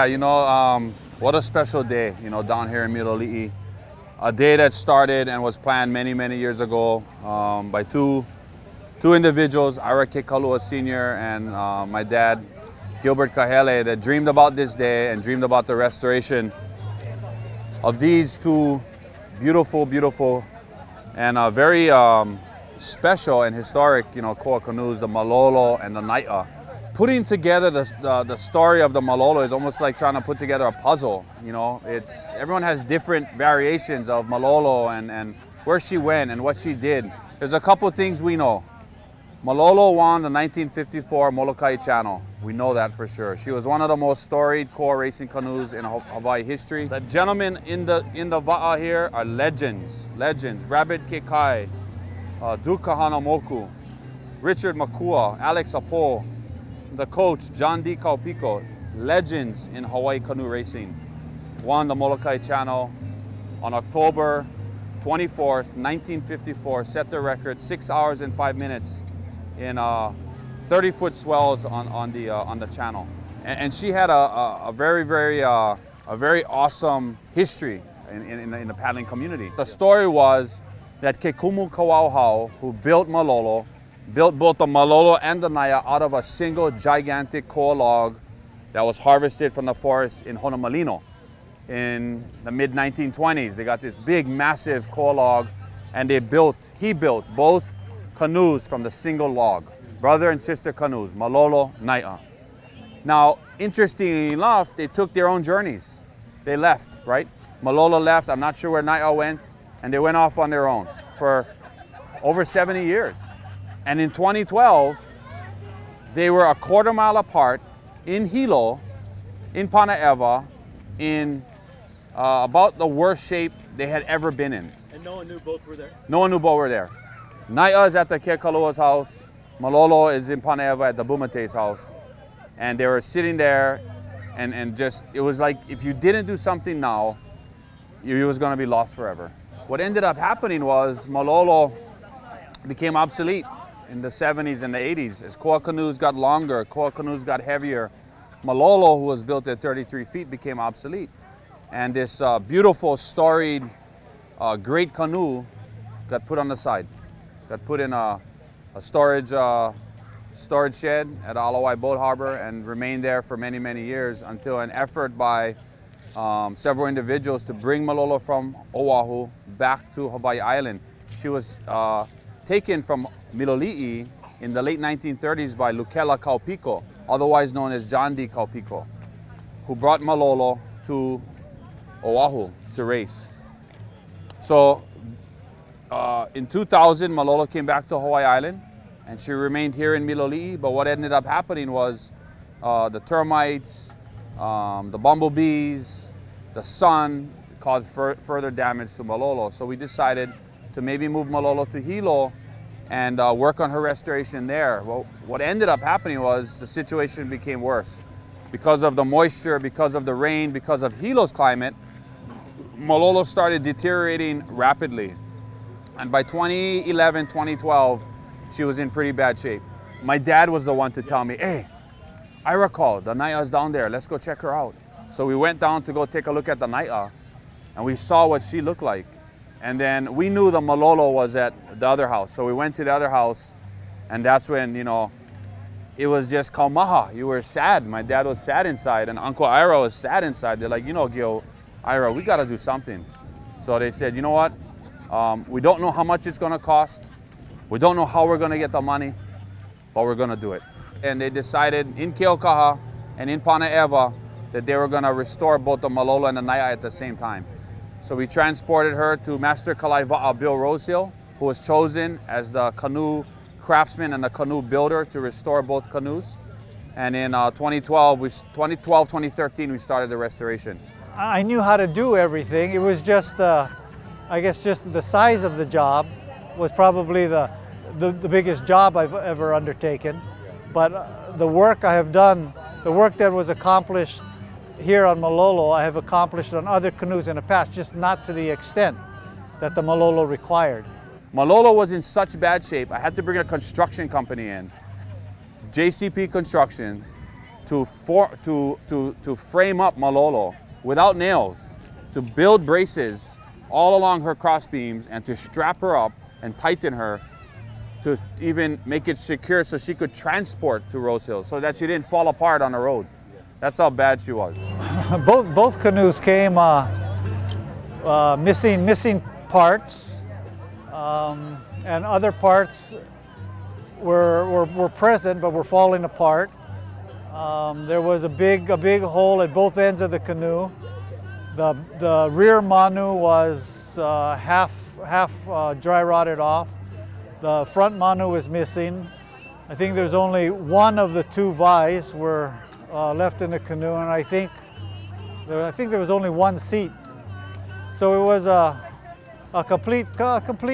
Yeah, what a special day, down here in Miloli'i. A day that started and was planned many, many years ago by two individuals, Ira K. Kalua Sr. and my dad, Gilbert Kahele, that dreamed about this day and dreamed about the restoration of these two beautiful, beautiful and very special and historic, koa canoes, the Malolo and the Nai'a. Putting together the story of the Malolo is almost like trying to put together a puzzle. Everyone has different variations of Malolo and where she went and what she did. There's a couple things we know. Malolo won the 1954 Molokai Channel. We know that for sure. She was one of the most storied koa racing canoes in Hawaii history. The gentlemen in the va'a here are legends. Rabbit Kekai, Duke Kahanamoku, Richard Makua, Alex Apo, the coach, John D. Kaupiko, legends in Hawaii canoe racing. Won the Molokai Channel on October 24th, 1954, set the record 6 hours and 5 minutes in 30-foot swells on the channel. And she had a very awesome history in the paddling community. The story was that Kekumu Kawauhau, who built Malolo, built both the Malolo and the Nai'a out of a single gigantic koa log that was harvested from the forest in Honomalino in the mid-1920s. They got this big, massive koa log, and he built both canoes from the single log, brother and sister canoes, Malolo, Nai'a. Now, interestingly enough, they took their own journeys. They left, right? Malolo left, I'm not sure where Nai'a went, and they went off on their own for over 70 years. And in 2012, they were a quarter mile apart in Hilo, in Panaeva, in about the worst shape they had ever been in. And no one knew both were there? No one knew both were there. Nai'a is at the Kekalua's house. Malolo is in Panaeva at the Bumate's house. And they were sitting there and just, it was like if you didn't do something now, you was gonna be lost forever. What ended up happening was Malolo became obsolete in the 70s and the 80s. As koa canoes got longer, koa canoes got heavier, Malolo, who was built at 33 feet, became obsolete. And this beautiful, storied, great canoe got put on the side. Got put in a storage shed at Alawai Boat Harbor and remained there for many, many years until an effort by several individuals to bring Malolo from Oahu back to Hawaii Island. She was taken from Miloli'i in the late 1930s by Lukela Kaupiko, otherwise known as John D. Kaupiko, who brought Malolo to Oahu to race. So in 2000, Malolo came back to Hawaii Island and she remained here in Miloli'i, but what ended up happening was the termites, the bumblebees, the sun caused further damage to Malolo. So we decided to maybe move Malolo to Hilo and work on her restoration there. Well, what ended up happening was the situation became worse. Because of the moisture, because of the rain, because of Hilo's climate, Malolo started deteriorating rapidly. And by 2011, 2012, she was in pretty bad shape. My dad was the one to tell me, hey, I recall the Nai'a's down there, let's go check her out. So we went down to go take a look at the Nai'a and we saw what she looked like. And then we knew the Malolo was at the other house. So we went to the other house and that's when, it was just kaumaha. You were sad. My dad was sad inside and Uncle Ira was sad inside. They're like, Gil, Ira, we gotta do something. So they said, you know what? We don't know how much it's gonna cost. We don't know how we're gonna get the money, but we're gonna do it. And they decided in Keaukaha and in Panaeva that they were gonna restore both the Malolo and the Nai'a at the same time. So we transported her to Master Kalaiva'a Bill Rosehill, who was chosen as the canoe craftsman and the canoe builder to restore both canoes. And in 2013, we started the restoration. I knew how to do everything. It was just the size of the job was probably the biggest job I've ever undertaken. But the work I have done, the work that was accomplished here on Malolo, I have accomplished on other canoes in the past, just not to the extent that the Malolo required. Malolo was in such bad shape, I had to bring a construction company in, JCP Construction, to frame up Malolo without nails, to build braces all along her cross beams and to strap her up and tighten her to even make it secure so she could transport to Rose Hills so that she didn't fall apart on the road. That's how bad she was. Both canoes came missing parts, and other parts were present but were falling apart. There was a big hole at both ends of the canoe. The rear manu was half dry rotted off. The front manu was missing. I think there's only one of the two vies were left in the canoe, and I think there was only one seat. So it was a complete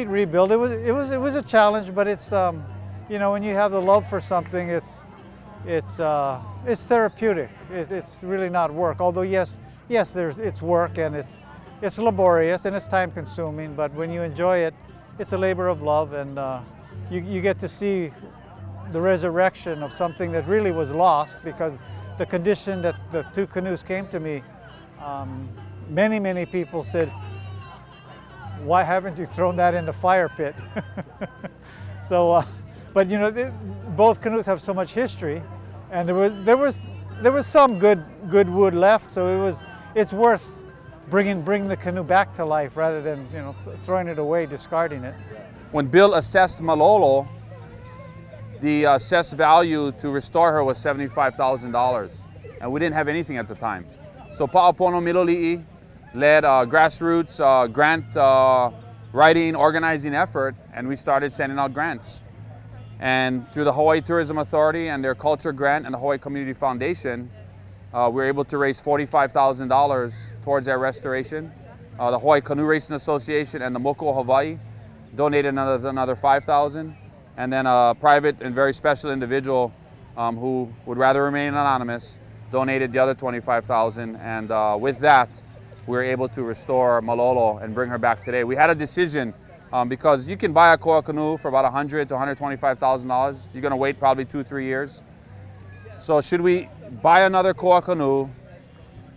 rebuild. It was a challenge, but it's you know, when you have the love for something, it's therapeutic. It's really not work. Although yes, it's work and it's laborious and it's time consuming. But when you enjoy it, it's a labor of love, and you get to see the resurrection of something that really was lost, because the condition that the two canoes came to me, many people said, "Why haven't you thrown that in the fire pit?" So, but you know, both canoes have so much history, and there was some good wood left, so it's worth bringing the canoe back to life rather than, you know, throwing it away, discarding it. When Bill assessed Malolo, the assessed value to restore her was $75,000, and we didn't have anything at the time. So Pa'apono Miloli'i led a grassroots grant writing, organizing effort, and we started sending out grants. And through the Hawaii Tourism Authority and their culture grant and the Hawaii Community Foundation, we were able to raise $45,000 towards their restoration. The Hawaii Canoe Racing Association and the Moko Hawaii donated another $5,000. And then a private and very special individual who would rather remain anonymous donated the other $25,000. And with that, we were able to restore Malolo and bring her back today. We had a decision because you can buy a koa canoe for about $100,000 to $125,000. You're gonna wait probably 2-3 years. So should we buy another koa canoe,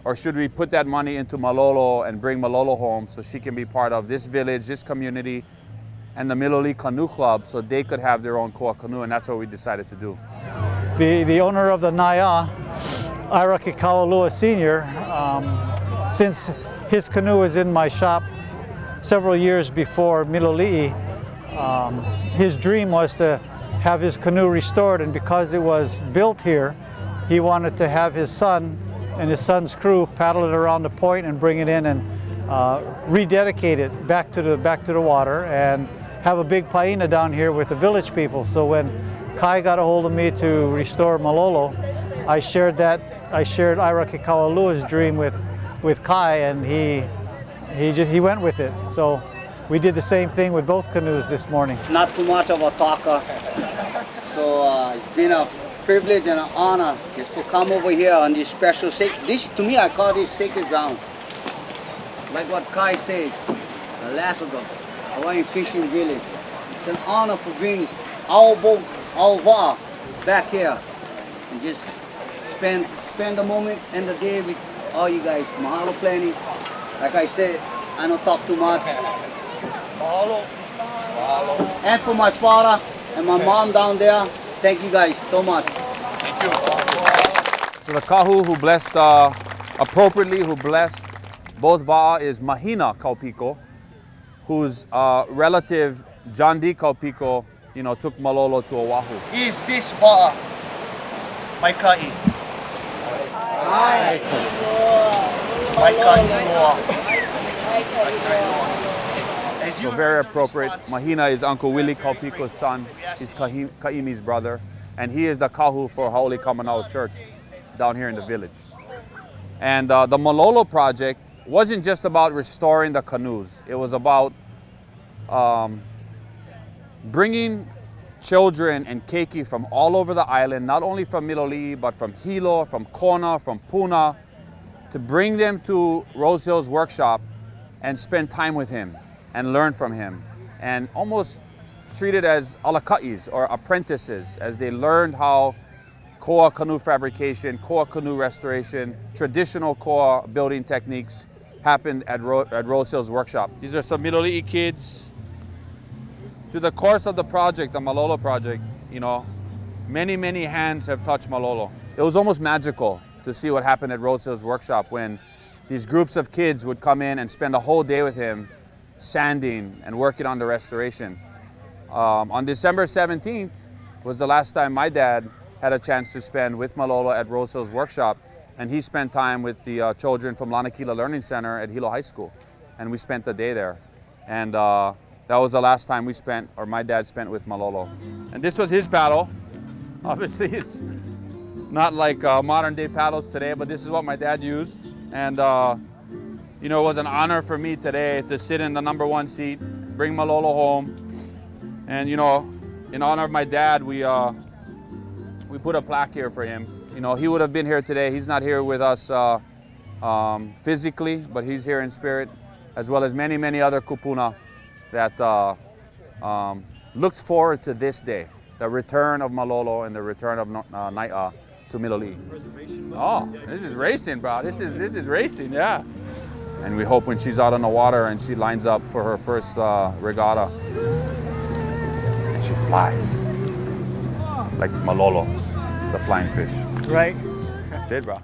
or should we put that money into Malolo and bring Malolo home so she can be part of this village, this community, and the Miloli'i Canoe Club, so they could have their own koa canoe? And that's what we decided to do. The owner of the Naya, Ira Kekaulua Sr., since his canoe was in my shop several years before Miloli'i, his dream was to have his canoe restored, and because it was built here, he wanted to have his son and his son's crew paddle it around the point and bring it in and rededicate it back to the water and have a big paina down here with the village people. So when Kai got a hold of me to restore Malolo, I shared Ira Kekaualua's dream with Kai, and he went with it. So we did the same thing with both canoes this morning. Not too much of a talker, so it's been a privilege and an honor just to come over here on this special this, to me, I call this sacred ground. Like what Kai said, the last of the Hawaiian fishing village. It's an honor for bringing our boat, our va, back here and just spend the moment and the day with all you guys. Mahalo plenty. Like I said, I don't talk too much. Mahalo. And for my father and my mom down there, thank you guys so much. Thank you. So the kahu who blessed appropriately, who blessed both va'a, is Mahina Kaupiko, whose relative John D. Kaupiko, you know, took Malolo to Oahu. Is this va'a my ka'i? Hi. My ka'i. So very appropriate. Mahina is Uncle Willie Kaupiko's son. He's Kaimi's brother. And he is the kahu for Haole Kamanao Church down here in the village. And the Malolo project wasn't just about restoring the canoes. It was about bringing children and keiki from all over the island, not only from Miloli'i, but from Hilo, from Kona, from Puna, to bring them to Rose Hills Workshop and spend time with him and learn from him, and almost treated as alaka'is or apprentices, as they learned how koa canoe fabrication, koa canoe restoration, traditional koa building techniques happened at Rose Hills Workshop. These are some Miloli'i kids. Through the course of the project, the Malolo project, you know, many, many hands have touched Malolo. It was almost magical to see what happened at Rose Hills Workshop when these groups of kids would come in and spend a whole day with him sanding and working on the restoration. On December 17th was the last time my dad had a chance to spend with Malolo at Rose Hills Workshop, and he spent time with the children from Lanakila Learning Center at Hilo High School, and we spent the day there. And that was the last time we spent, or my dad spent with Malolo. And this was his paddle. Obviously, it's not like modern day paddles today, but this is what my dad used. And you know, it was an honor for me today to sit in the #1 seat, bring Malolo home. And you know, in honor of my dad, we put a plaque here for him. You know, he would have been here today. He's not here with us physically, but he's here in spirit, as well as many, many other kupuna that looked forward to this day, the return of Malolo and the return of Nai'a to Miloli'i. Oh, this is racing, bro. This is racing, yeah. And we hope when she's out on the water and she lines up for her first regatta, and she flies like Malolo, the flying fish. Right. That's it, bro.